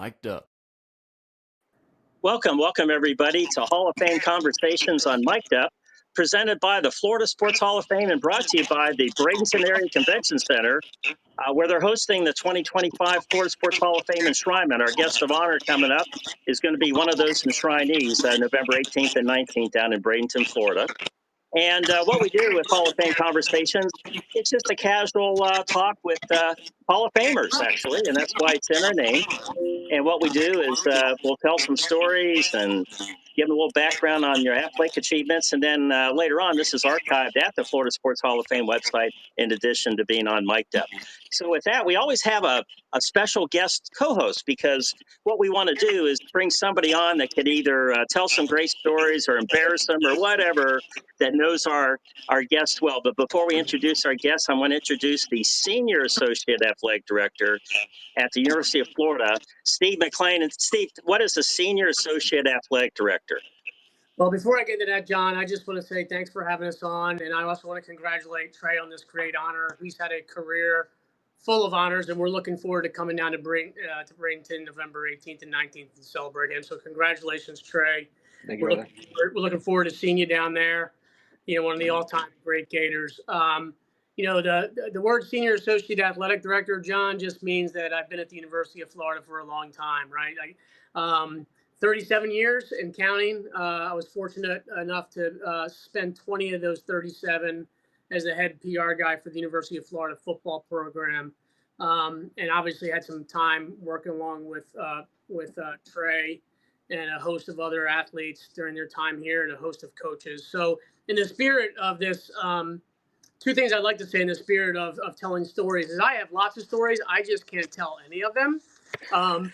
Mic'd up. Welcome everybody to Hall of Fame Conversations on Mic'd Up, presented by the Florida Sports Hall of Fame and brought to you by the Bradenton Area Convention Center, where they're hosting the 2025 Florida Sports Hall of Fame enshrinement. Our guest of honor coming up is going to be one of those enshrinees, November 18th and 19th down in Bradenton, Florida. And what we do with Hall of Fame Conversations, it's just a casual talk with Hall of Famers, actually, and that's why it's in our name. And what we do is we'll tell some stories and give them a little background on your athletic achievements. And then later on, this is archived at the Florida Sports Hall of Fame website, in addition to being on Mic'd Up. So with that, we always have a special guest co-host, because what we want to do is bring somebody on that could either tell some great stories or embarrass them or whatever, that knows our guest well. But before we introduce our guest, I want to introduce the Senior Associate Athletic Director at the University of Florida, Steve McClain. And Steve, what is a Senior Associate Athletic Director? Well, before I get into that, John, I just want to say thanks for having us on. And I also want to congratulate Trey on this great honor. He's had a career full of honors, and we're looking forward to coming down to Bradenton November 18th and 19th to celebrate him. So congratulations, Trey. Thank you, brother. We're looking forward to seeing you down there. You know, one of the all-time great Gators. You know, the word Senior Associate Athletic Director, John, just means that I've been at the University of Florida for a long time, right? 37 years and counting. I was fortunate enough to spend 20 of those 37 as the head PR guy for the University of Florida football program, and obviously had some time working along with Trey and a host of other athletes during their time here, and a host of coaches. So in the spirit of this, two things I'd like to say in the spirit of telling stories is I have lots of stories. I just can't tell any of them. But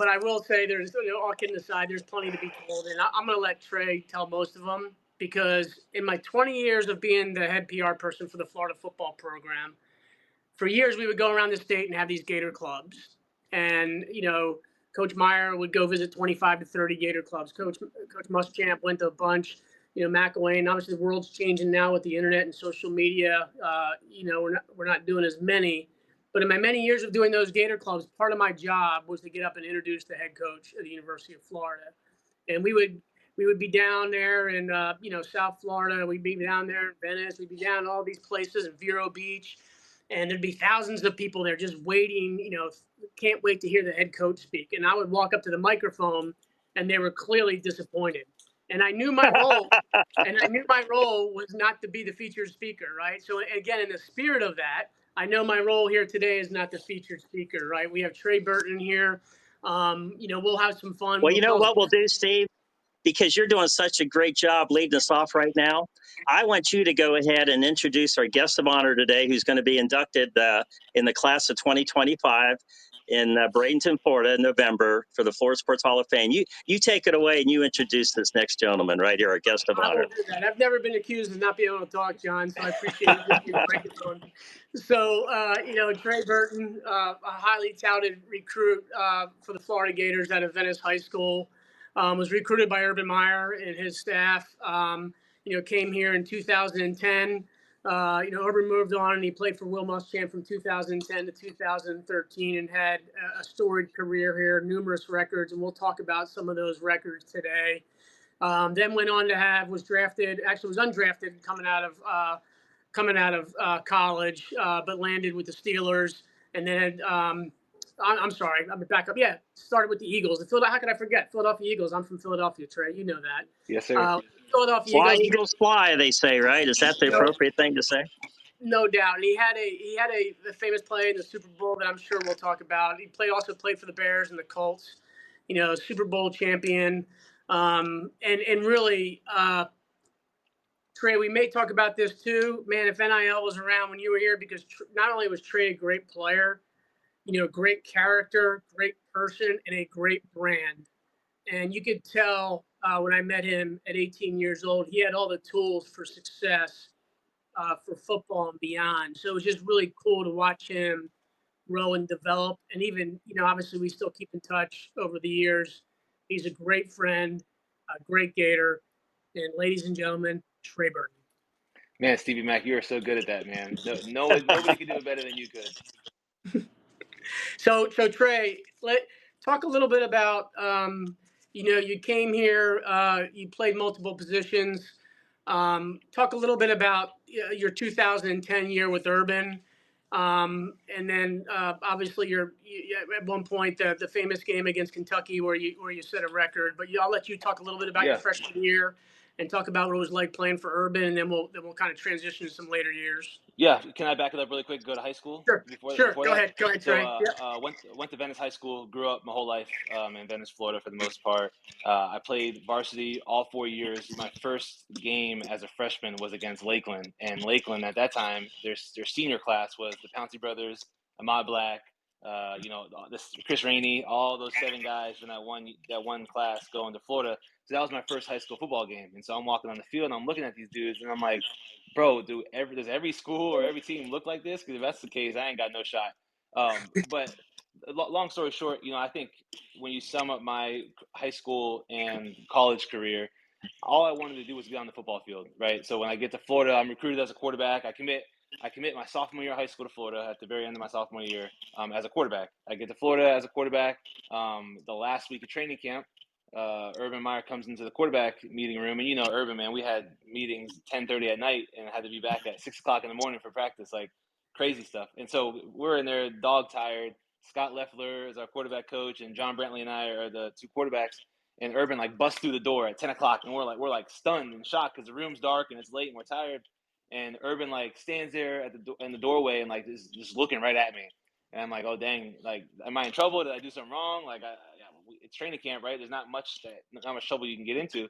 I will say there's, all kidding aside, there's plenty to be told. And I'm going to let Trey tell most of them, because in my 20 years of being the head PR person for the Florida football program, for years we would go around the state and have these Gator clubs. And, you know, Coach Meyer would go visit 25 to 30 Gator clubs. Coach Muschamp went to a bunch. You know, McElwain. Obviously, the world's changing now with the internet and social media. You know, we're not doing as many. But in my many years of doing those Gator clubs, part of my job was to get up and introduce the head coach of the University of Florida. And we would be down there in you know, South Florida. We'd be down there in Venice. We'd be down in all these places in Vero Beach. And there'd be thousands of people there just waiting, you know, can't wait to hear the head coach speak. And I would walk up to the microphone, and they were clearly disappointed. And I knew my role, was not to be the featured speaker, right? So again, in the spirit of that, I know my role here today is not the featured speaker, right? We have Trey Burton here. You know, we'll have some fun. Well, you know what we'll do, Steve? Because you're doing such a great job leading us off right now, I want you to go ahead and introduce our guest of honor today, who's going to be inducted in the class of 2025 in Bradenton, Florida, in November for the Florida Sports Hall of Fame. You take it away and you introduce this next gentleman right here, our guest of honor. I will do that. I've never been accused of not being able to talk, John, so I appreciate you the microphone. So, you know, Trey Burton, a highly touted recruit for the Florida Gators out of Venice High School, was recruited by Urban Meyer and his staff. You know, came here in 2010. You know, Urban moved on and he played for Will Muschamp from 2010 to 2013 and had a storied career here, numerous records, and we'll talk about some of those records today. Then went on to was undrafted coming out of college, but landed with the Steelers, and then I'm sorry, I'm back up. Yeah, started with the Eagles. How could I forget? Philadelphia Eagles. I'm from Philadelphia, Trey. You know that. Yes, sir. Philadelphia Fly, Eagles. Eagles fly, they say, right? Is that the appropriate thing to say? No doubt. And he had a famous play in the Super Bowl that I'm sure we'll talk about. He also played for the Bears and the Colts. You know, Super Bowl champion. And really, Trey, we may talk about this too. Man, if NIL was around when you were here, because not only was Trey a great player, you know, great character, great person, and a great brand. And you could tell when I met him at 18 years old, he had all the tools for success for football and beyond. So it was just really cool to watch him grow and develop. And even, you know, obviously we still keep in touch over the years. He's a great friend, a great Gator. And ladies and gentlemen, Trey Burton. Man, Stevie Mac, you are so good at that, man. Nobody could do it better than you could. So Trey, talk a little bit about, you came here, you played multiple positions. Talk a little bit about your 2010 year with Urban. And then obviously at one point the famous game against Kentucky where you set a record. But I'll let you talk a little bit about your freshman year and talk about what it was like playing for Urban, and then we'll kind of transition to some later years. Yeah, can I back it up really quick? Go to high school before Go that. ahead, Trey. So went to Venice High School. Grew up my whole life in Venice, Florida, for the most part. I played varsity all 4 years. My first game as a freshman was against Lakeland, and Lakeland at that time, their senior class was the Pouncey brothers, Ahmad Black, this Chris Rainey, all those 7 guys from that one class going to Florida. So that was my first high school football game, and so I'm walking on the field and I'm looking at these dudes and I'm like, bro, does every school or every team look like this? Because if that's the case, I ain't got no shot. But long story short, I think when you sum up my high school and college career, all I wanted to do was get on the football field, right? So when I get to Florida, I'm recruited as a quarterback. I commit my sophomore year of high school to Florida at the very end of my sophomore year as a quarterback. I get to Florida as a quarterback. The last week of training camp, Urban Meyer comes into the quarterback meeting room, and Urban, man, we had meetings 10:30 at night and had to be back at 6 o'clock in the morning for practice, like crazy stuff. And so we're in there dog tired. Scott Leffler is our quarterback coach, and John Brantley and I are the 2 quarterbacks. And Urban busts through the door at 10 o'clock, and we're stunned and shocked because the room's dark and it's late and we're tired. And Urban stands there in the doorway and is just looking right at me. And I'm like, oh dang, am I in trouble? Did I do something wrong? It's training camp, right? There's not much trouble you can get into.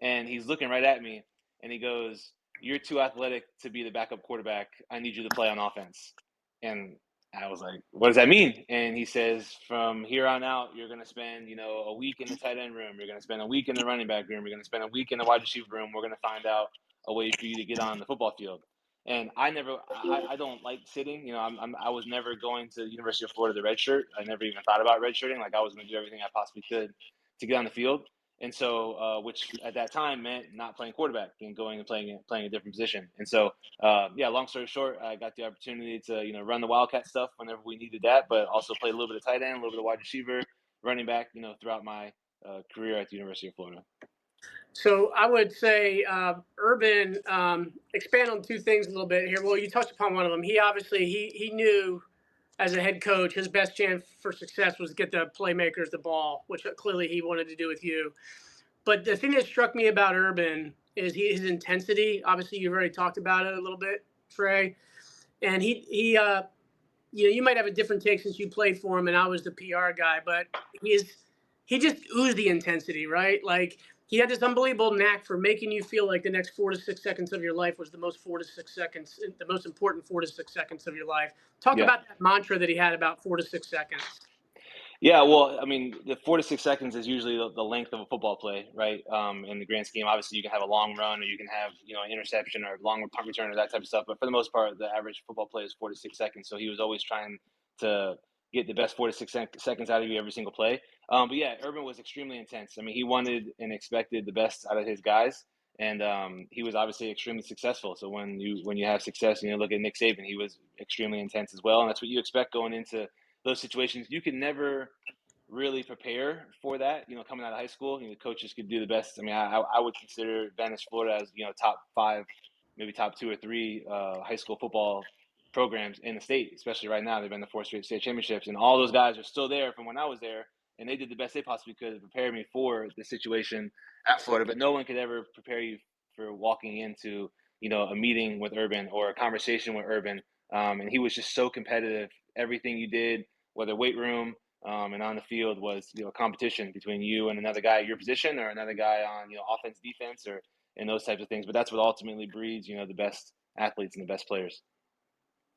And he's looking right at me, and he goes, "You're too athletic to be the backup quarterback. I need you to play on offense." And I was like, "What does that mean?" And he says, "From here on out, you're going to spend, a week in the tight end room. You're going to spend a week in the running back room. You're going to spend a week in the wide receiver room. We're going to find out a way for you to get on the football field." And I don't like sitting. I was never going to the University of Florida to redshirt. I never even thought about redshirting. I was going to do everything I possibly could to get on the field. And so, which at that time meant not playing quarterback and going and playing a different position. And so, long story short, I got the opportunity to, run the Wildcat stuff whenever we needed that, but also play a little bit of tight end, a little bit of wide receiver, running back, throughout my career at the University of Florida. So I would say Urban, expand on 2 things a little bit here. Well, you touched upon one of them. He obviously he knew as a head coach his best chance for success was to get the playmakers the ball, which clearly he wanted to do with you. But the thing that struck me about Urban is his intensity. Obviously, you've already talked about it a little bit, Trey. And he you might have a different take since you played for him and I was the PR guy, but he just oozed the intensity, right? He had this unbelievable knack for making you feel like the next 4 to 6 seconds of your life was the most 4 to 6 seconds, the most important 4 to 6 seconds of your life. Talk about that mantra that he had about 4 to 6 seconds. Yeah, well, the 4 to 6 seconds is usually the length of a football play, right? In the grand scheme, obviously you can have a long run, or you can have, an interception or a long punt return or that type of stuff. But for the most part, the average football play is 4 to 6 seconds. So he was always trying to get the best 4 to 6 seconds out of you every single play. But yeah, Urban was extremely intense. He wanted and expected the best out of his guys. And he was obviously extremely successful. So when you have success, and you look at Nick Saban, he was extremely intense as well. And that's what you expect going into those situations. You can never really prepare for that, coming out of high school. The coaches could do the best. I would consider Venice, Florida as, top 5, maybe top 2 or 3 high school football programs in the state, especially right now. They've been the 4 straight state championships, and all those guys are still there from when I was there, and they did the best they possibly could to prepare me for the situation at Florida. But no one could ever prepare you for walking into, a meeting with Urban or a conversation with Urban. And he was just so competitive. Everything you did, whether weight room, and on the field, was a competition between you and another guy at your position, or another guy on offense, defense, or and those types of things. But that's what ultimately breeds the best athletes and the best players.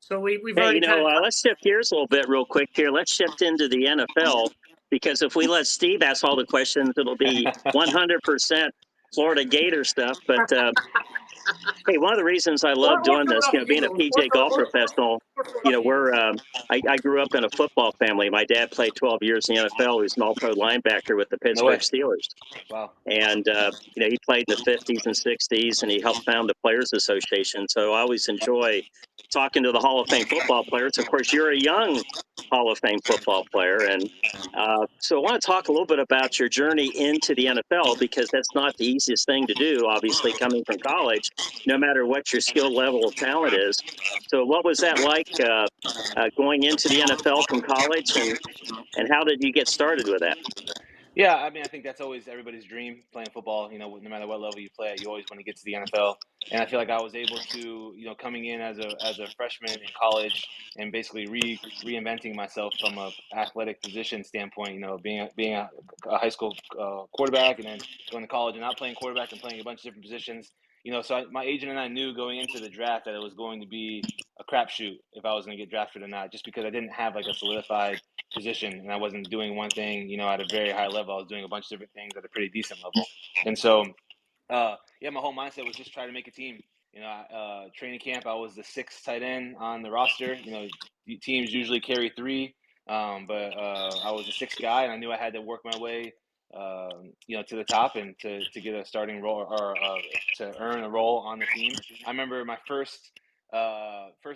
So we've already let's shift gears a little bit real quick here. Let's shift into the NFL, because if we let Steve ask all the questions, it'll be 100% Florida Gator stuff. But hey, one of the reasons I love doing this, being a PJ golf professional, I grew up in a football family. My dad played 12 years in the NFL. He was an all-pro linebacker with the Pittsburgh Steelers. Wow. And, he played in the 50s and 60s, and he helped found the Players Association. So I always enjoy talking to the Hall of Fame football players. Of course, you're a young Hall of Fame football player. And so I want to talk a little bit about your journey into the NFL, because that's not the easiest thing to do, obviously, coming from college, no matter what your skill level of talent is. So what was that like going into the NFL from college, and how did you get started with that? Yeah, I mean, I think that's always everybody's dream playing football. No matter what level you play at, you always want to get to the NFL. And I feel like I was able to, coming in as a freshman in college and basically reinventing myself from a athletic position standpoint. Being a high school quarterback, and then going to college and not playing quarterback and playing a bunch of different positions. My agent and I knew going into the draft that it was going to be a crapshoot if I was going to get drafted or not, just because I didn't have like a solidified position and I wasn't doing one thing, at a very high level. I was doing a bunch of different things at a pretty decent level. And so, yeah, my whole mindset was just try to make a team. Training camp, I was the sixth tight end on the roster. Teams usually carry three, but I was the sixth guy, and I knew I had to work my way, to the top and to get a starting role or to earn a role on the team. I remember my first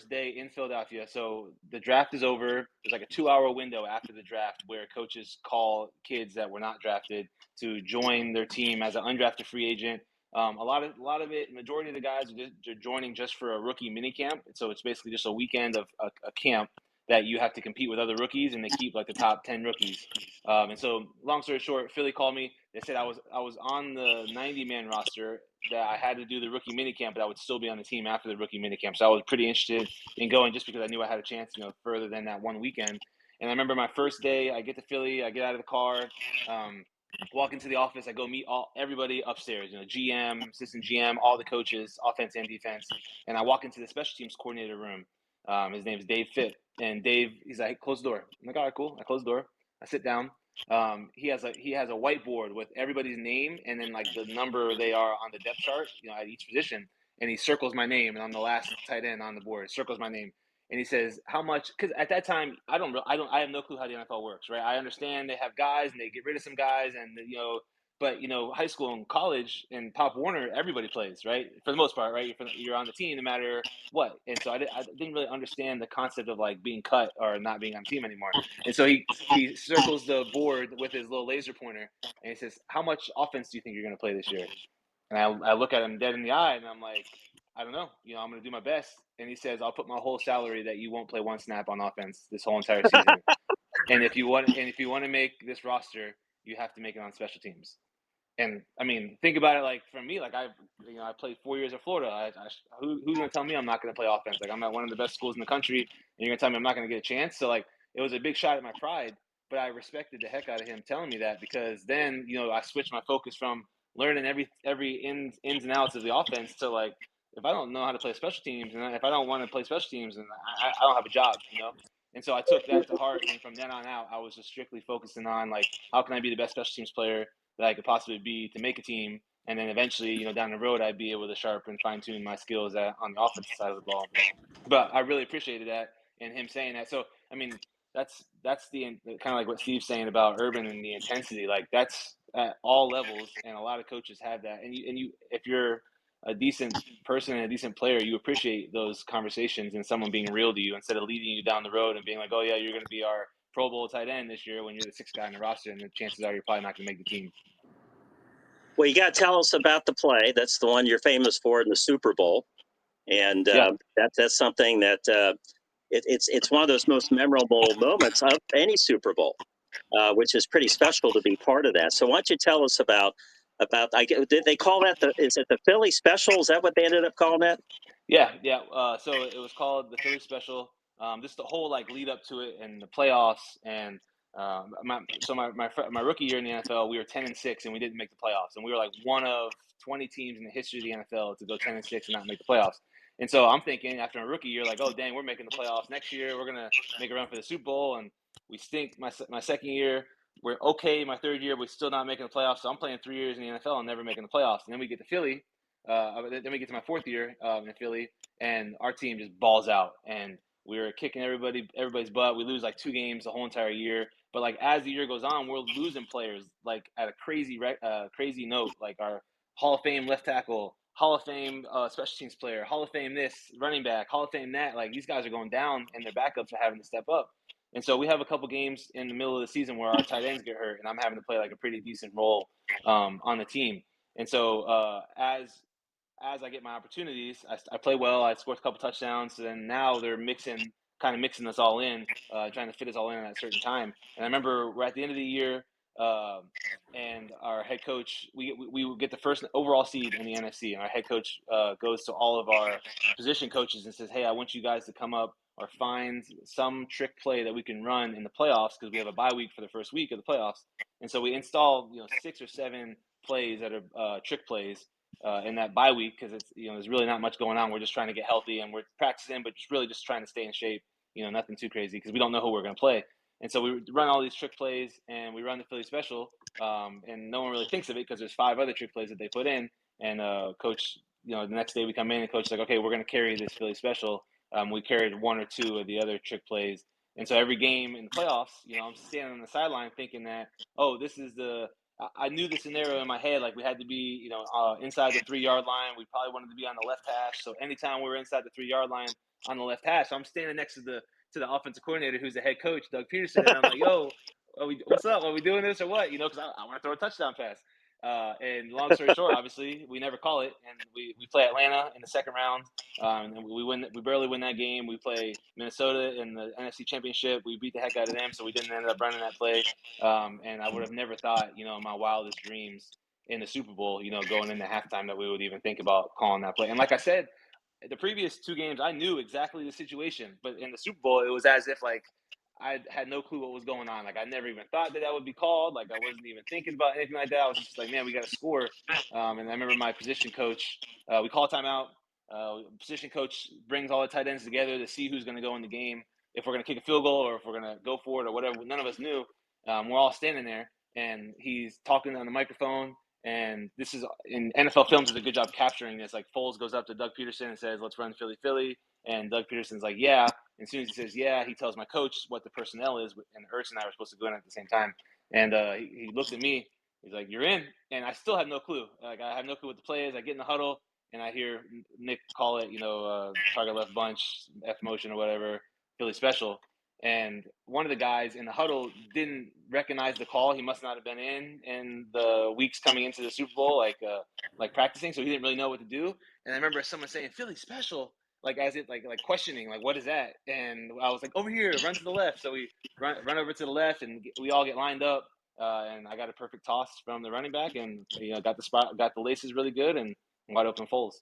day in Philadelphia. So the draft is over. There's like a 2-hour window after the draft where coaches call kids that were not drafted to join their team as an undrafted free agent. A lot of it, majority of the guys are joining just for a rookie mini camp. So it's basically just a weekend of a camp that you have to compete with other rookies, and they keep like the top 10 rookies. And so, long story short, Philly called me. They said I was on the 90-man roster, that I had to do the rookie minicamp, but I would still be on the team after the rookie minicamp. So I was pretty interested in going, just because I knew I had a chance, further than that one weekend. And I remember my first day, I get to Philly, I get out of the car, walk into the office, I go meet everybody upstairs, GM, assistant GM, all the coaches, offense and defense. And I walk into the special teams coordinator room. His name is Dave Fitt. And Dave, he's like, hey, close the door. I'm like, all right, cool. I close the door. I sit down. He has a whiteboard with everybody's name and then like the number they are on the depth chart, at each position. And he circles my name, and I'm the last tight end on the board. Circles my name, and he says, "How much?" Because at that time, I have no clue how the NFL works, right? I understand they have guys and they get rid of some guys, and but high school and college and Pop Warner, everybody plays, right? For the most part, right? You're on the team no matter what. And so I didn't really understand the concept of like being cut or not being on the team anymore. And so he circles the board with his little laser pointer, and he says, "How much offense do you think you're going to play this year?" And I look at him dead in the eye, and I'm like, "I don't know. I'm going to do my best." And he says, "I'll put my whole salary that you won't play one snap on offense this whole entire season. And if you want to make this roster, you have to make it on special teams." And I mean, think about it. Like for me, like I played 4 years at Florida. Who's going to tell me I'm not going to play offense? Like I'm at one of the best schools in the country, and you're going to tell me I'm not going to get a chance? So like, it was a big shot at my pride, but I respected the heck out of him telling me that, because then I switched my focus from learning every ins and outs of the offense to like, if I don't know how to play special teams, and if I don't want to play special teams, and I don't have a job. And so I took that to heart, and from then on out, I was just strictly focusing on like, how can I be the best special teams player that I could possibly be to make a team, and then eventually, down the road, I'd be able to sharpen, fine tune my skills on the offensive side of the ball. But I really appreciated that and him saying that. So I mean, that's the kind of like what Steve's saying about Urban and the intensity. Like that's at all levels, and a lot of coaches have that. And you if you're a decent person and a decent player, you appreciate those conversations and someone being real to you instead of leading you down the road and being like, "Oh yeah, you're going to be our Pro Bowl tight end this year," when you're the sixth guy on the roster, and the chances are you're probably not going to make the team. Well, you got to tell us about the play. That's the one you're famous for in the Super Bowl, and Yeah. that's something that it's one of those most memorable moments of any Super Bowl, which is pretty special to be part of that. So why don't you tell us about did they call that is it the Philly Special? Is that what they ended up calling that? Yeah. So it was called the Philly Special. Just the whole like lead up to it and the playoffs, and my rookie year in the NFL, we were 10-6 and we didn't make the playoffs, and we were like one of 20 teams in the history of the NFL to go 10-6 and not make the playoffs. And so I'm thinking after my rookie year, like, oh dang, we're making the playoffs next year. We're gonna make a run for the Super Bowl, and we stink. My second year, we're okay. My third year, we're still not making the playoffs. So I'm playing 3 years in the NFL and never making the playoffs. And then we get to Philly. Then we get to my fourth year in Philly, and our team just balls out, and we were kicking everybody's butt. We lose like 2 games the whole entire year. But like as the year goes on, we're losing players like at a crazy note. Like our Hall of Fame left tackle, Hall of Fame special teams player, Hall of Fame this running back, Hall of Fame that. Like these guys are going down, and their backups are having to step up. And so we have a couple games in the middle of the season where our tight ends get hurt, and I'm having to play like a pretty decent role on the team. And so as I get my opportunities, I play well. I scored a couple touchdowns, and now they're kind of mixing us all in, trying to fit us all in at a certain time. And I remember we're at the end of the year, and our head coach, we would get the first overall seed in the NFC, and our head coach goes to all of our position coaches and says, "Hey, I want you guys to come up or find some trick play that we can run in the playoffs because we have a bye week for the first week of the playoffs." And so we installed 6 or 7 plays that are trick plays in that bye week because it's there's really not much going on. We're just trying to get healthy and we're practicing, but just trying to stay in shape. Nothing too crazy because we don't know who we're going to play. And so we run all these trick plays and we run the Philly special, and no one really thinks of it because there's 5 other trick plays that they put in. And coach, the next day we come in and coach is like, okay, we're going to carry this Philly special. We carried 1 or 2 of the other trick plays. And so every game in the playoffs, I'm standing on the sideline thinking that, oh, I knew the scenario in my head. Like we had to be, inside the 3-yard line. We probably wanted to be on the left hash. So anytime we were inside the 3-yard line on the left hash, so I'm standing next to the offensive coordinator, who's the head coach, Doug Peterson, and I'm like, "Yo, what's up? Are we doing this or what?" Because I want to throw a touchdown pass. And long story short, obviously, we never call it, and we play Atlanta in the second round, and we win. We barely win that game. We play Minnesota in the NFC Championship. We beat the heck out of them, so we didn't end up running that play. And I would have never thought, in my wildest dreams in the Super Bowl, going into halftime, that we would even think about calling that play. And like I said, the previous 2 games, I knew exactly the situation, but in the Super Bowl, it was as if like I had no clue what was going on. Like I never even thought that would be called. Like I wasn't even thinking about anything like that. I was just like, man, we got to score. And I remember my position coach, we call a timeout. Position coach brings all the tight ends together to see who's going to go in the game, if we're going to kick a field goal or if we're going to go for it or whatever. None of us knew. We're all standing there, and he's talking on the microphone. And this is in NFL Films does a good job capturing this. Like Foles goes up to Doug Peterson and says, "Let's run Philly, Philly." And Doug Peterson's like, "Yeah." And as soon as he says, "Yeah," he tells my coach what the personnel is. And Ertz and I were supposed to go in at the same time. And he looks at me. He's like, "You're in." And I still have no clue. Like I have no clue what the play is. I get in the huddle and I hear Nick call it, target left bunch, F motion or whatever, Philly special. And one of the guys in the huddle didn't recognize the call. He must not have been in the weeks coming into the Super Bowl, like practicing, so he didn't really know what to do. And I remember someone saying Philly special, like as it like questioning, like what is that? And I was like, over here, run to the left. So we run over to the left, and we all get lined up. And I got a perfect toss from the running back, and got the spot, got the laces really good, and wide open Foles.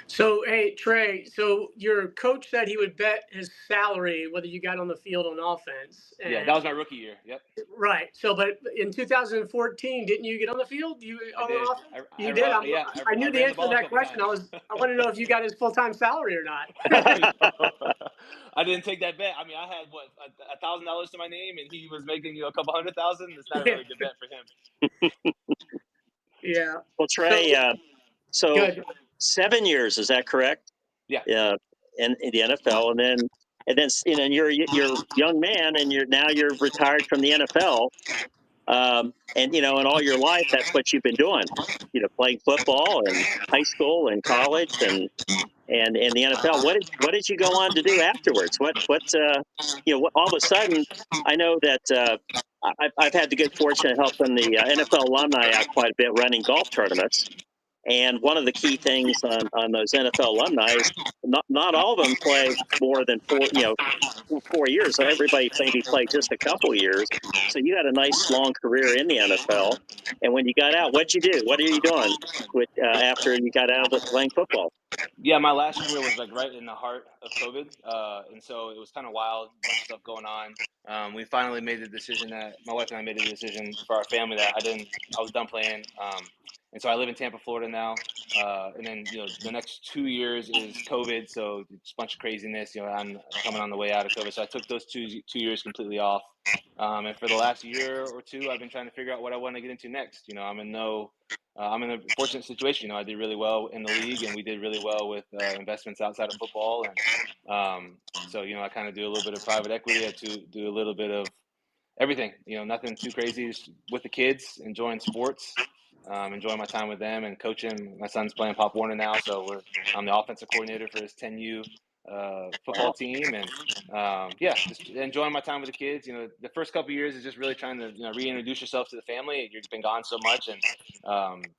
So, hey, Trey, so your coach said he would bet his salary whether you got on the field on offense. And, yeah, that was my rookie year. Yep. Right. So, but in 2014, didn't you get on the field? You did. I knew the answer to that question. I want to know if you got his full-time salary or not. I didn't take that bet. I mean, I had $1,000 to my name, and he was making a couple $100,000. It's not a really good bet for him. Yeah. Well, Trey, so 7 years, is that correct? Yeah. In the NFL, and then you're a young man, and you're retired from the NFL, and in all your life that's what you've been doing, playing football in high school and college and in the NFL. What did you go on to do afterwards? What all of a sudden, I know that I've had the good fortune of helping the NFL alumni out quite a bit running golf tournaments. And one of the key things on those NFL alumni is not all of them play more than 4 years. So everybody maybe played just a couple years. So you had a nice long career in the NFL. And when you got out, what'd you do? What are you doing after you got out of playing football? Yeah, my last year was like right in the heart of COVID, and so it was kind of wild, a bunch of stuff going on. We finally made the decision that my wife and I made the decision for our family that I was done playing, and so I live in Tampa, Florida now. And then the next 2 years is COVID, so it's a bunch of craziness. I'm coming on the way out of COVID, so I took those two years completely off. And for the last year or two, I've been trying to figure out what I want to get into next. I'm in a fortunate situation. I did really well in the league, and we did really well with investments outside of football. And so, I kind of do a little bit of private equity. I do a little bit of everything. Nothing too crazy. Just with the kids, enjoying sports, enjoying my time with them and coaching. My son's playing Pop Warner now, so I'm the offensive coordinator for his 10U football team, and yeah, just enjoying my time with the kids. You know, the first couple of years is just really trying to reintroduce yourself to the family. You've been gone so much, and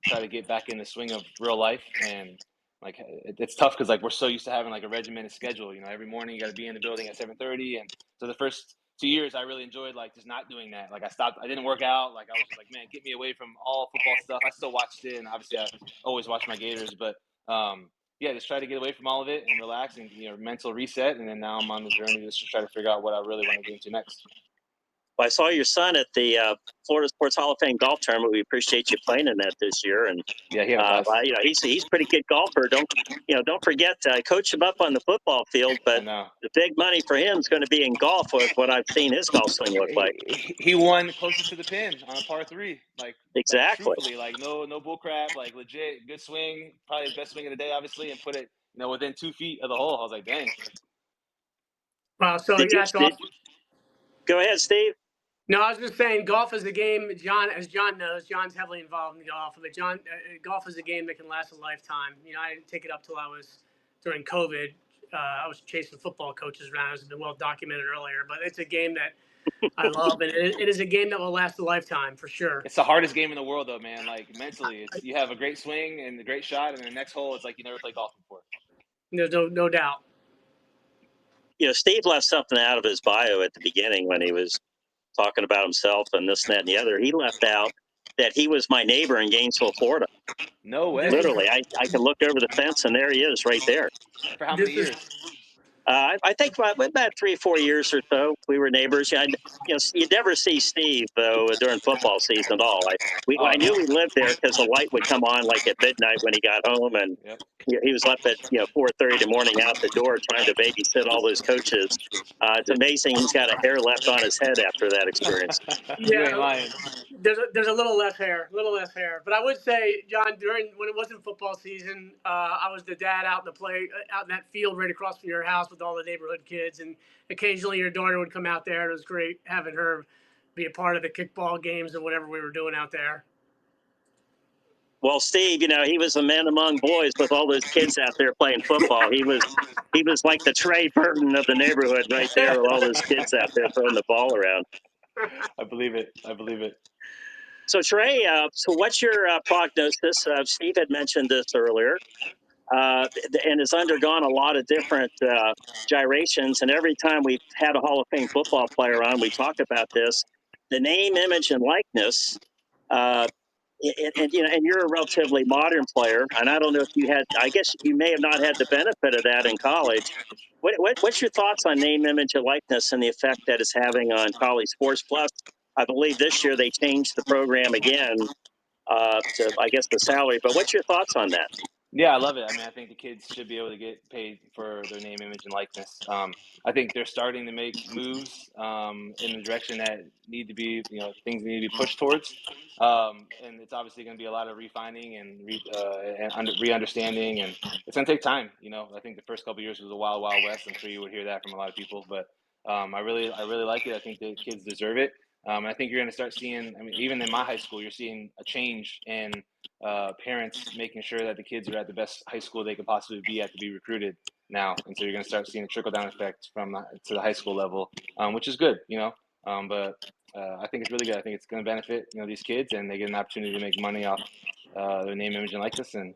try to get back in the swing of real life. And like it's tough because like we're so used to having like a regimented schedule. You know, every morning you got to be in the building at 7:30, and so the first 2 years I really enjoyed like just not doing that. Like I didn't work out. Like I was just like, man, get me away from all football stuff. I still watched it, and obviously I always watch my Gators, but yeah, just try to get away from all of it and relax and mental reset. And then now I'm on the journey just to try to figure out what I really want to get into next. Well, I saw your son at the Florida Sports Hall of Fame golf tournament. We appreciate you playing in that this year, and yeah, he had a blast. he's a pretty good golfer. Don't forget, I coach him up on the football field, but the big money for him is going to be in golf. With what I've seen his golf swing look like. He won closest to the pin on a par 3. Exactly. Like, truthfully, like no bull crap, like legit good swing, probably the best swing of the day, obviously, and put it within 2 feet of the hole. I was like, dang. Wow. So Go ahead, Steve. No, I was just saying, golf is a game. As John knows, John's heavily involved in golf. But golf is a game that can last a lifetime. I didn't take it up till I was during COVID. I was chasing football coaches around, as has been well documented earlier. But it's a game that I love, and it is a game that will last a lifetime for sure. It's the hardest game in the world, though, man. Like mentally, you have a great swing and a great shot, and the next hole, it's like you never played golf before. There's no doubt. Steve left something out of his bio at the beginning when he was talking about himself and this, and that, and the other. He left out that he was my neighbor in Gainesville, Florida. No way. Literally, I can look over the fence and there he is right there. For how many years? I think about 3 or 4 years or so. We were neighbors. You never see Steve though during football season at all. I knew he lived there because the light would come on like at midnight when he got home, and he was up at 4:30 in the morning out the door trying to babysit all those coaches. It's amazing he's got a hair left on his head after that experience. You ain't lying. There's a little less hair, But I would say, John, when it wasn't football season, I was the dad out in that field right across from your house with all the neighborhood kids, and occasionally your daughter would come out there. And it was great having her be a part of the kickball games and whatever we were doing out there. Well, Steve, he was a man among boys with all those kids out there playing football. He was like the Trey Burton of the neighborhood right there with all those kids out there throwing the ball around. I believe it. So, Trey, what's your prognosis? Steve had mentioned this earlier, and has undergone a lot of different gyrations. And every time we've had a Hall of Fame football player on, we talk about this. The name, image, and likeness. And you're a relatively modern player, and I don't know if I guess you may have not had the benefit of that in college. What's your thoughts on name, image, and likeness and the effect that it's having on college sports? Plus, I believe this year they changed the program again to, I guess, the salary. But what's your thoughts on that? Yeah, I love it. I mean, I think the kids should be able to get paid for their name, image, and likeness. I think they're starting to make moves in the direction that need to be, things need to be pushed towards. And it's obviously going to be a lot of refining and re-understanding, and it's going to take time. I think the first couple of years was a wild, wild west. I'm sure you would hear that from a lot of people, but I really like it. I think the kids deserve it. I think you're going to start seeing, even in my high school, you're seeing a change in parents making sure that the kids are at the best high school they could possibly be at to be recruited now. And so you're going to start seeing a trickle-down effect to the high school level, which is good, but I think it's really good. I think it's going to benefit, these kids, and they get an opportunity to make money off their name, image, and likeness. And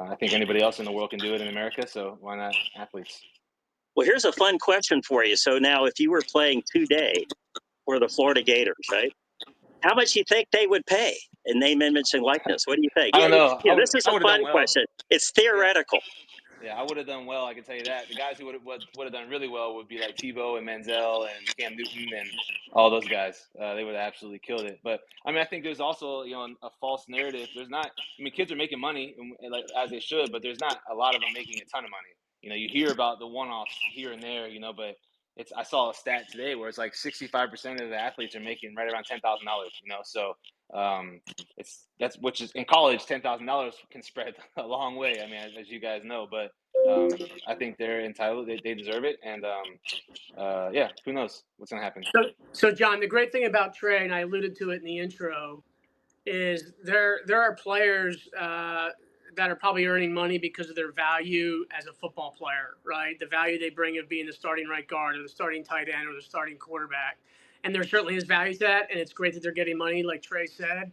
I think anybody else in the world can do it in America, so why not athletes? Well, here's a fun question for you. So now if you were playing today for the Florida Gators, right? How much do you think they would pay in name, image, and likeness? What do you think? I don't know. This is a fun question. It's theoretical. Yeah, I would have done well. I can tell you that. The guys who would have done really well would be like Tebow and Manziel and Cam Newton and all those guys. They would have absolutely killed it. But I think there's also a false narrative. There's not. Kids are making money like as they should, but there's not a lot of them making a ton of money. You hear about the one-offs here and there, but I saw a stat today where it's like 65% of the athletes are making right around $10,000. So which is in college, $10,000 can spread a long way. As you guys know, but I think they're entitled. They deserve it, and yeah, who knows what's gonna happen. So John, the great thing about Trey, and I alluded to it in the intro, is there are players that are probably earning money because of their value as a football player, right? The value they bring of being the starting right guard or the starting tight end or the starting quarterback. And there certainly is value to that, and it's great that they're getting money, like Trey said.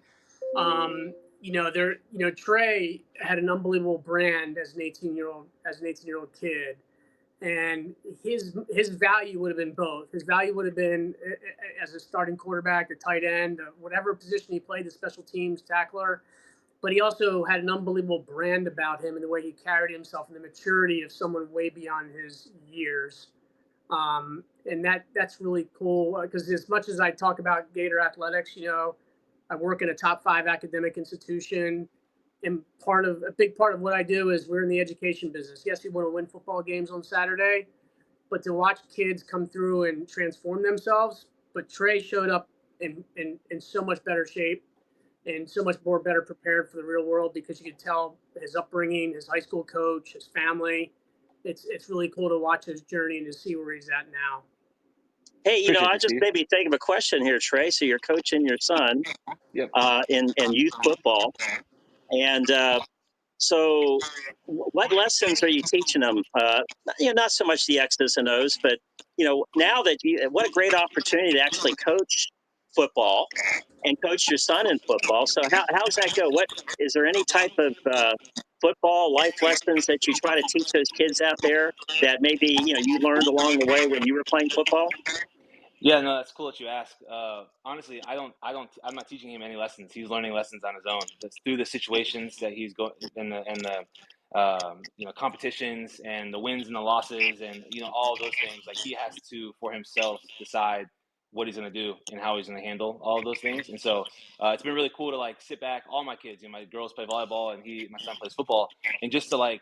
Trey had an unbelievable brand as an 18-year-old kid, and his value would have been both. His value would have been as a starting quarterback, a tight end, whatever position he played, the special teams tackler. But he also had an unbelievable brand about him and the way he carried himself and the maturity of someone way beyond his years. And that's really cool because as much as I talk about Gator athletics, I work in a top 5 academic institution, and a big part of what I do is we're in the education business. Yes, we want to win football games on Saturday, but to watch kids come through and transform themselves. But Trey showed up in so much better shape and so much more better prepared for the real world because you could tell his upbringing, his high school coach, his family. It's really cool to watch his journey and to see where he's at now. Hey, I just maybe think of a question here, Trey. So you're coaching your son in youth football. And so what lessons are you teaching them? Not so much the X's and O's, but, now that what a great opportunity to actually coach football and coach your son in football. So how's that go? Is there any type of football life lessons that you try to teach those kids out there that maybe, you learned along the way when you were playing football? Yeah, no, that's cool that you ask. Honestly, I'm not teaching him any lessons. He's learning lessons on his own. That's through the situations that he's going in the competitions and the wins and the losses and all of those things. Like he has to for himself decide what he's going to do and how he's going to handle all of those things. And so it's been really cool to like sit back. All my kids, my girls play volleyball and my son plays football, and just to like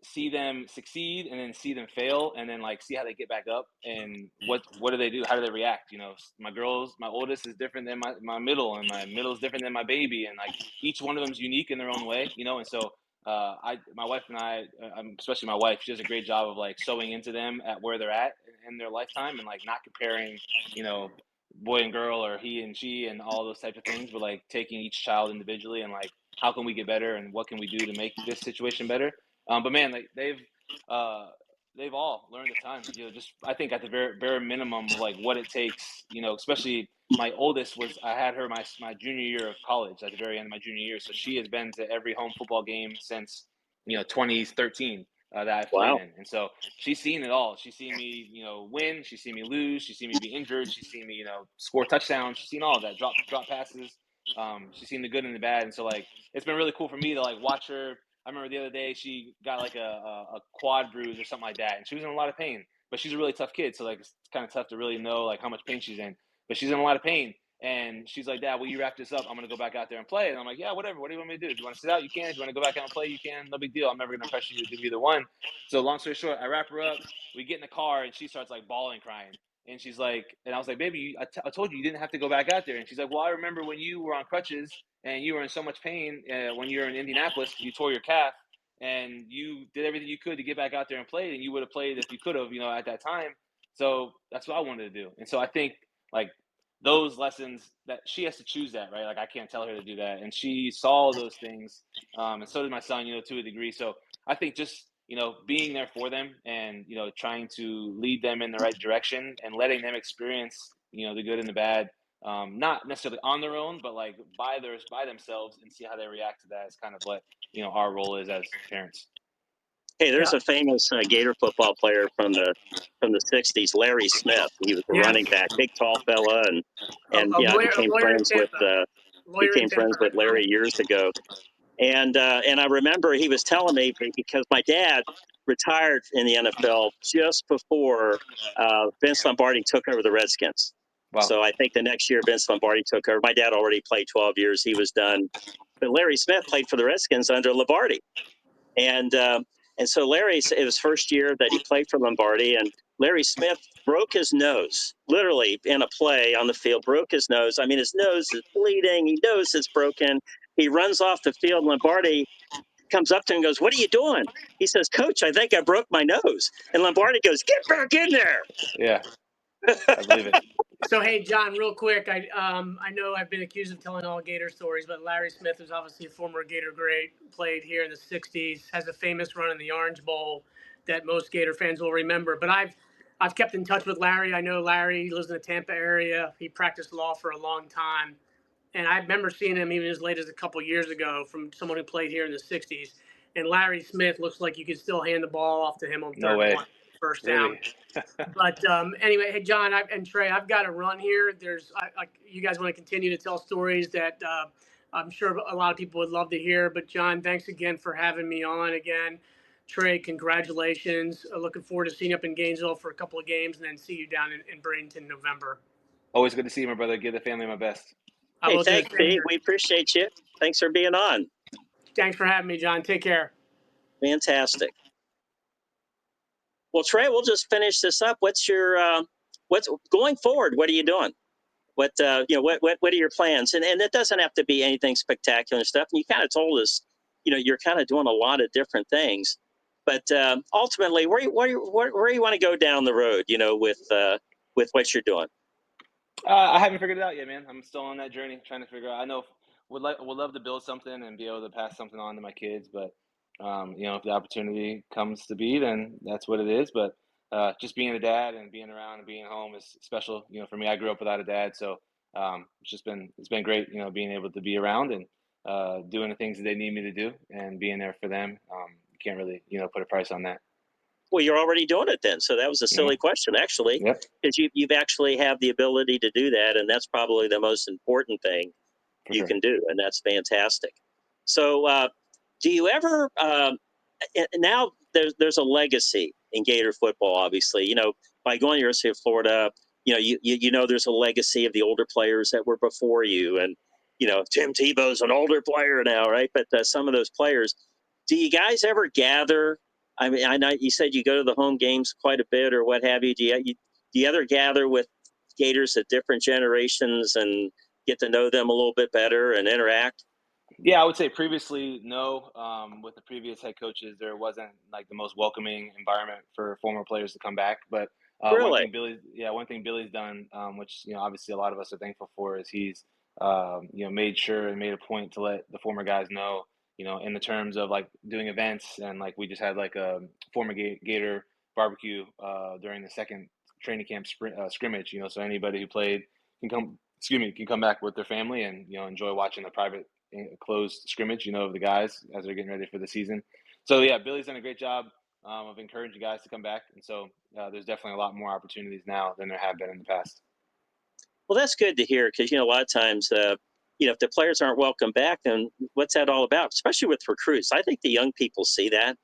see them succeed and then see them fail and then like see how they get back up and what do they do, how do they react. My oldest is different than my middle, and my middle is different than my baby, and like each one of them is unique in their own way, and so my wife and I, especially my wife, she does a great job of like sewing into them at where they're at in their lifetime and like not comparing boy and girl or he and she and all those types of things, but like taking each child individually and like how can we get better and what can we do to make this situation better. But man, like they've all learned a ton. Just I think at the very minimum of like what it takes. Especially my oldest I had her my junior year of college, at the very end of my junior year. So she has been to every home football game since 2013 that I've played in, and so she's seen it all. She's seen me win. She's seen me lose. She's seen me be injured. She's seen me score touchdowns. She's seen all of that, drop passes. She's seen the good and the bad, and so like it's been really cool for me to like watch her. I remember the other day she got like a quad bruise or something like that, and she was in a lot of pain. But she's a really tough kid, so like it's kind of tough to really know like how much pain she's in. But she's in a lot of pain, and she's like, "Dad, will you wrap this up? I'm gonna go back out there and play." And I'm like, "Yeah, whatever. What do you want me to do? Do you want to sit out? You can. Do you want to go back out and play? You can. No big deal. I'm never gonna pressure you to do either one." So long story short, I wrap her up. We get in the car, and she starts like bawling, crying. And she's like, and I was like, "Baby, I told you didn't have to go back out there." And she's like, "Well, I remember when you were on crutches and you were in so much pain when you were in Indianapolis because you tore your calf. And you did everything you could to get back out there and play, and you would have played if you could have, at that time. So that's what I wanted to do." And so I think like those lessons that she has to choose that, right? Like I can't tell her to do that. And she saw those things. And so did my son, to a degree. So I think just, being there for them and, trying to lead them in the right direction and letting them experience, the good and the bad. Not necessarily on their own, but like by themselves, and see how they react to that is kind of what our role is as parents. Hey, there's a famous Gator football player from the '60s, Larry Smith. He was a running back, big tall fella, and I became friends with Larry years ago. And I remember he was telling me, because my dad retired in the NFL just before Vince Lombardi took over the Redskins. Wow. So I think the next year Vince Lombardi took over. My dad already played 12 years. He was done. But Larry Smith played for the Redskins under Lombardi. And so Larry, it was first year that he played for Lombardi, and Larry Smith broke his nose, literally in a play on the field, broke his nose. I mean, his nose is bleeding. He knows it's broken. He runs off the field. Lombardi comes up to him and goes, "What are you doing?" He says, "Coach, I think I broke my nose." And Lombardi goes, "Get back in there." Yeah. I believe it. So hey, John, real quick, I know I've been accused of telling all Gator stories, but Larry Smith was obviously a former Gator great, played here in the '60s, has a famous run in the Orange Bowl that most Gator fans will remember. But I've kept in touch with Larry. I know Larry lives in the Tampa area. He practiced law for a long time, and I remember seeing him even as late as a couple years ago from someone who played here in the '60s. And Larry Smith looks like you could still hand the ball off to him on No third way. and 1, first down. Really? But anyway, hey John and Trey, I've got to run here. You guys want to continue to tell stories that I'm sure a lot of people would love to hear. But John, thanks again for having me on again. Trey, congratulations. Looking forward to seeing you up in Gainesville for a couple of games, and then see you down in Bradenton in November. Always good to see you, my brother. Give the family my best. I Hey, will do the thanks, same Pete. here. We appreciate you. Thanks for being on. Thanks for having me, John. Take care. Fantastic. Well, Trey, we'll just finish this up. What's going forward? What are you doing? What are your plans? And it doesn't have to be anything spectacular and stuff. And you kind of told us, you're kind of doing a lot of different things. But ultimately, where you want to go down the road? With what you're doing. I haven't figured it out yet, man. I'm still on that journey, trying to figure out. I know would love to build something and be able to pass something on to my kids, but if the opportunity comes to be, then that's what it is. But just being a dad and being around and being home is special. For me, I grew up without a dad, so it's been great. Being able to be around and doing the things that they need me to do and being there for them. You can't really put a price on that. Well, you're already doing it then. So that was a silly question, actually, Yep. because you've actually have the ability to do that, and that's probably the most important thing For you sure. can do, and that's fantastic. So, do you ever? Now there's a legacy in Gator football. Obviously, by going to the University of Florida, there's a legacy of the older players that were before you, and Tim Tebow's an older player now, right? But some of those players, do you guys ever gather? I mean, I know you said you go to the home games quite a bit, or what have you. Do you ever gather with Gators of different generations and get to know them a little bit better and interact? Yeah, I would say previously, no. With the previous head coaches, there wasn't like the most welcoming environment for former players to come back. But Really? one thing Billy's done, which obviously a lot of us are thankful for, is he's made sure and made a point to let the former guys know, in the terms of like doing events, and like we just had like a former Gator barbecue during the second training camp scrimmage. So anybody who played can come. Excuse me, can come back with their family and enjoy watching the private closed scrimmage, of the guys as they're getting ready for the season. So yeah, Billy's done a great job of encouraging guys to come back, and so there's definitely a lot more opportunities now than there have been in the past. Well, that's good to hear because a lot of times, if the players aren't welcome back, then what's that all about? Especially with recruits, I think the young people see that.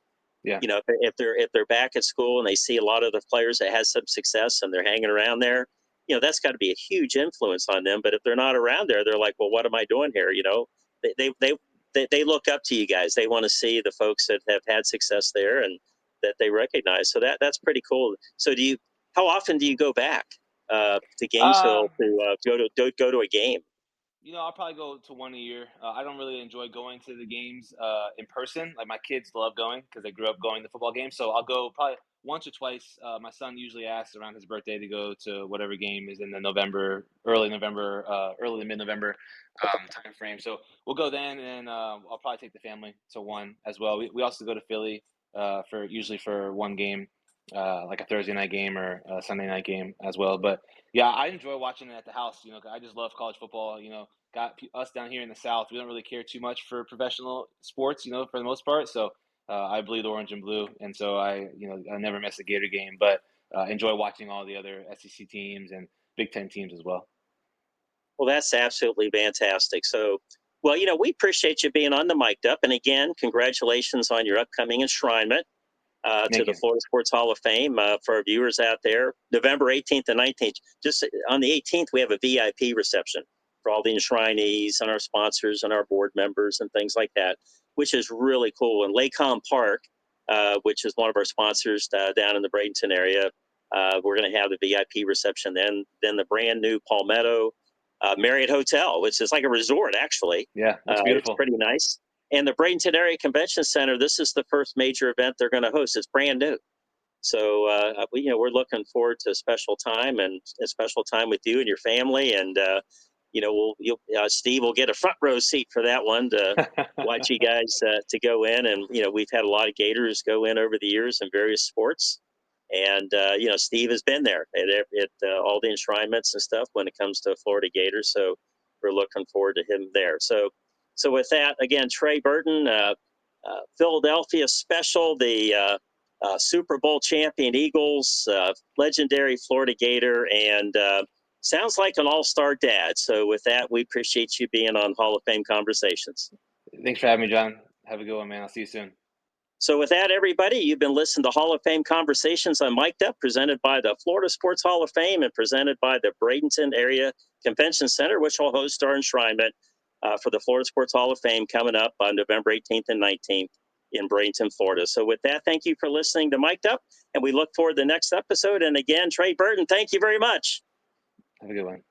Yeah, If they're back at school and they see a lot of the players that has some success and they're hanging around there, that's got to be a huge influence on them. But if they're not around there, they're like, well, what am I doing here? They look up to you guys. They want to see the folks that have had success there and that they recognize. So that's pretty cool. So how often do you go back to Gainesville to go to a game? I'll probably go to one a year. I don't really enjoy going to the games in person. Like my kids love going because they grew up going to football games. So I'll go probably once or twice. My son usually asks around his birthday to go to whatever game is in the early to mid-November time frame. So we'll go then, and I'll probably take the family to one as well. We also go to Philly usually for one game, like a Thursday night game or a Sunday night game as well. But yeah, I enjoy watching it at the house. I just love college football. Got us down here in the South. We don't really care too much for professional sports, for the most part. So I bleed orange and blue, and so I never miss a Gator game. But enjoy watching all the other SEC teams and Big Ten teams as well. Well, that's absolutely fantastic. So, well, we appreciate you being on the Mic'd Up. And again, congratulations on your upcoming enshrinement to the you. Florida Sports Hall of Fame. For our viewers out there, November 18th and 19th. Just on the 18th, we have a VIP reception for all the enshrinees and our sponsors and our board members and things like that, which is really cool. And Lakecom Park, which is one of our sponsors down in the Bradenton area, we're going to have the VIP reception then. Then the brand new Palmetto Marriott Hotel, which is like a resort, actually. Yeah, looks It's beautiful. pretty nice. And the Bradenton Area Convention Center, this is the first major event they're going to host. It's brand new. So we're looking forward to a special time and a special time with you and your family. And Steve will get a front row seat for that one to watch you guys to go in. And we've had a lot of Gators go in over the years in various sports. And Steve has been there at all the enshrinements and stuff when it comes to Florida Gators. So we're looking forward to him there. So with that, again, Trey Burton, Philadelphia special, the Super Bowl champion Eagles, legendary Florida Gator, and sounds like an all-star dad. So with that, we appreciate you being on Hall of Fame Conversations. Thanks for having me, John. Have a good one, man. I'll see you soon. So with that, everybody, you've been listening to Hall of Fame Conversations on Mic'd Up, presented by the Florida Sports Hall of Fame and presented by the Bradenton Area Convention Center, which will host our enshrinement for the Florida Sports Hall of Fame coming up on November 18th and 19th in Bradenton, Florida. So with that, thank you for listening to Mic'd Up, and we look forward to the next episode. And again, Trey Burton, thank you very much. Have a good one.